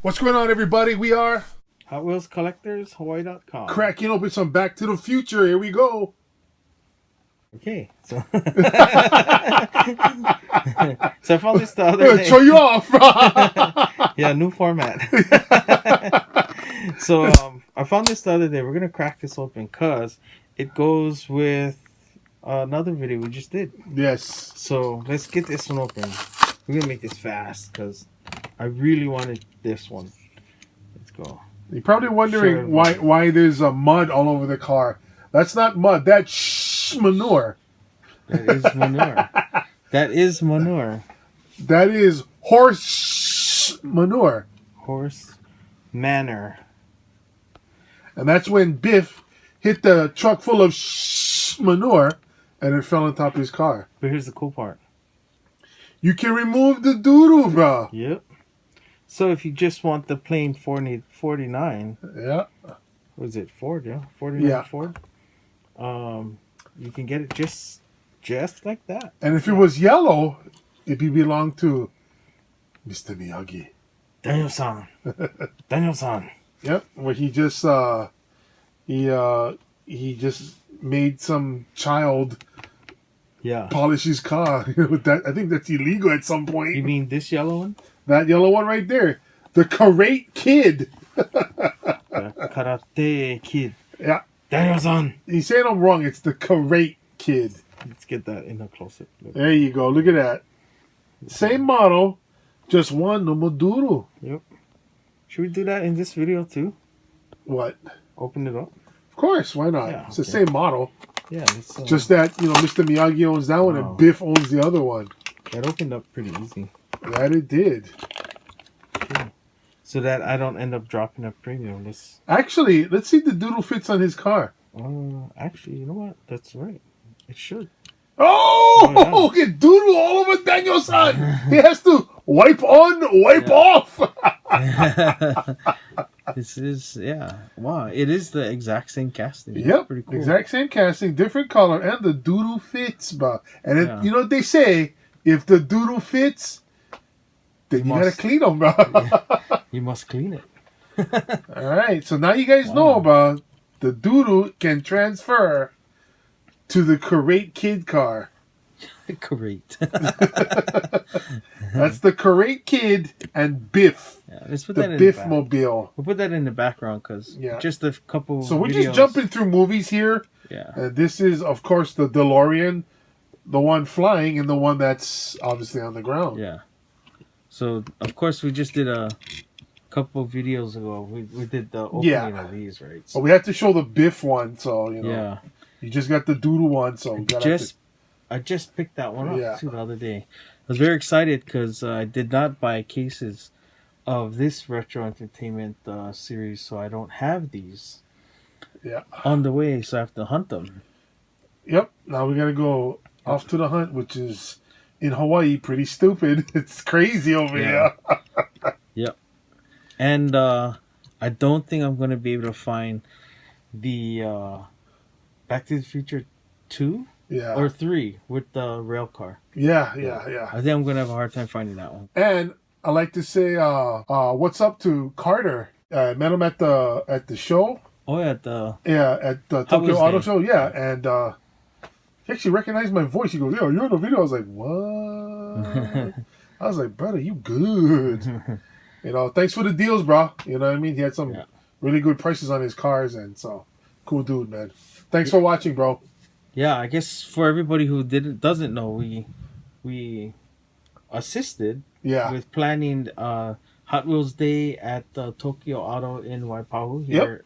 What's going on, everybody? We are Hot Wheels Collectors, Hawaii.com. cracking open some Back to the Future. Here we go. Okay, so so I found this the other day. Show you off. Yeah, new format. So I found this the other day. We're gonna crack this open because it goes with another video we just did. Yes. So let's get this one open. We're gonna make this fast because I really wanted this one. Let's go. You're probably wondering why there's mud all over the car. That's not mud. That's manure. That is manure. That is manure. That is horse manure. Horse manure. And that's when Biff hit the truck full of manure and it fell on top of his car. But here's the cool part. You can remove the doodle, bro. Yep. So if you just want the plain 49, Yeah. was it Ford? Yeah, 49 Yeah. Ford. You can get it just like that. And if it was yellow, it belonged to Mr. Miyagi. Daniel-san. Daniel-san. Yep. Where he just he just made some child polish his car. That I think that's illegal at some point. You mean this yellow one? That yellow one right there. The Karate Kid. The Karate Kid. Yeah. Daniel-san. He's saying I'm wrong. It's the Karate Kid. Let's get that in a close-up. There you go. Look at that. Same model, just one no more doodle. Yep. Should we do that in this video too? What? Open it up? Of course. Why not? Yeah, it's the same model. Yeah. It's, just that, Mr. Miyagi owns that one and Biff owns the other one. That opened up pretty easy. That it did. Okay. So that I don't end up dropping a premium. Actually, let's see if the doodle fits on his car. Actually, you know what? That's right. It should. Oh, yeah. Doodle all over Daniel-san. He has to wipe on, wipe off. This is, wow. It is the exact same casting. Yep. Pretty cool. Exact same casting, different color, and the doodle fits, bro. And you know what they say? If the doodle fits, then you gotta clean them, bro. You must clean it. All right. So now you guys know about the doodle can transfer to the Karate Kid car. Great. That's the Karate Kid and Biff. Yeah, let's put the that in Biff the back. mobile. We'll put that in the background because just a couple. So we're just jumping through movies here. Yeah. This is, of course, the DeLorean, the one flying, and the one that's obviously on the ground. Yeah. So of course we just did a couple videos ago. We did the opening of these, right? So, well, we had to show the Biff one, so Yeah. You just got the doodle one, so I just picked that one up too the other day. I was very excited because I did not buy cases of this Retro Entertainment series, so I don't have these on the way, so I have to hunt them. Yep. Now we got to go off to the hunt, which is in Hawaii pretty stupid. It's crazy over here. Yep. And I don't think I'm going to be able to find the Back to the Future 2 or 3 with the rail car. Yeah. I think I'm going to have a hard time finding that one. And I like to say, what's up to Carter? I met him at the show. Oh, at the Tokyo Auto Show. Yeah, and he actually recognized my voice. He goes, "Yo, you're in the video." I was like, "What?" I was like, "Brother, you good?" Thanks for the deals, bro. You know what I mean? He had some really good prices on his cars, and so cool dude, man. Thanks for watching, bro. Yeah, I guess for everybody who doesn't know, we assisted with planning Hot Wheels Day at Tokyo Auto in Waipahu here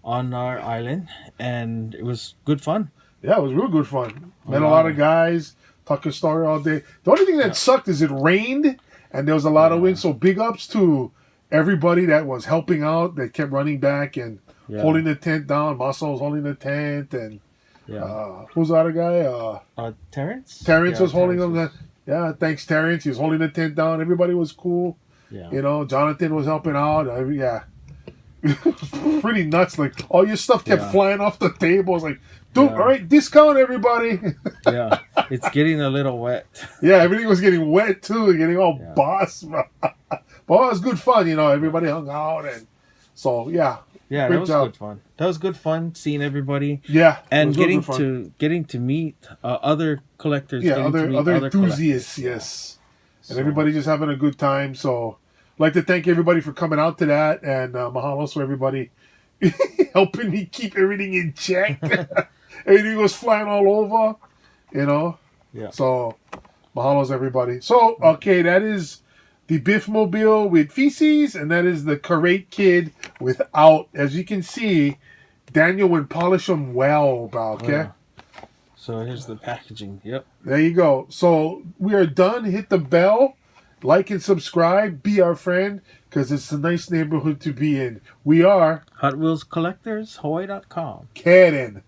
on our island, and it was good fun. Yeah, it was real good fun. Met a lot of guys, talking story all day. The only thing that sucked is it rained, and there was a lot of wind, so big ups to everybody that was helping out, that kept running back and holding the tent down. Masa was holding the tent, and who's the other guy? Terrence? Terrence was holding them. Yeah, thanks, Terrence. He was holding the tent down. Everybody was cool. Yeah. Jonathan was helping out. Pretty nuts. Like, all your stuff kept flying off the table. I was like, dude, all right, discount, everybody. It's getting a little wet. Yeah, everything was getting wet, too. Getting all boss. But it was good fun, you know. Everybody hung out, and so yeah. Yeah, that was good fun. That was good fun seeing everybody. Yeah, and getting to meet other collectors. Yeah, other enthusiasts. Yes, and everybody just having a good time. So, I'd like to thank everybody for coming out to that, and mahalo for everybody helping me keep everything in check. Everything was flying all over, you know. Yeah. So, mahalos everybody. So, okay, that is the Biff Mobile with feces, and that is the Karate Kid without. As you can see, Daniel would polish them well, bro. Okay. Yeah. So here's the packaging. Yep. There you go. So we are done. Hit the bell, like and subscribe. Be our friend, because it's a nice neighborhood to be in. We are Hot Wheels Collectors, Hawaii.com. Karen.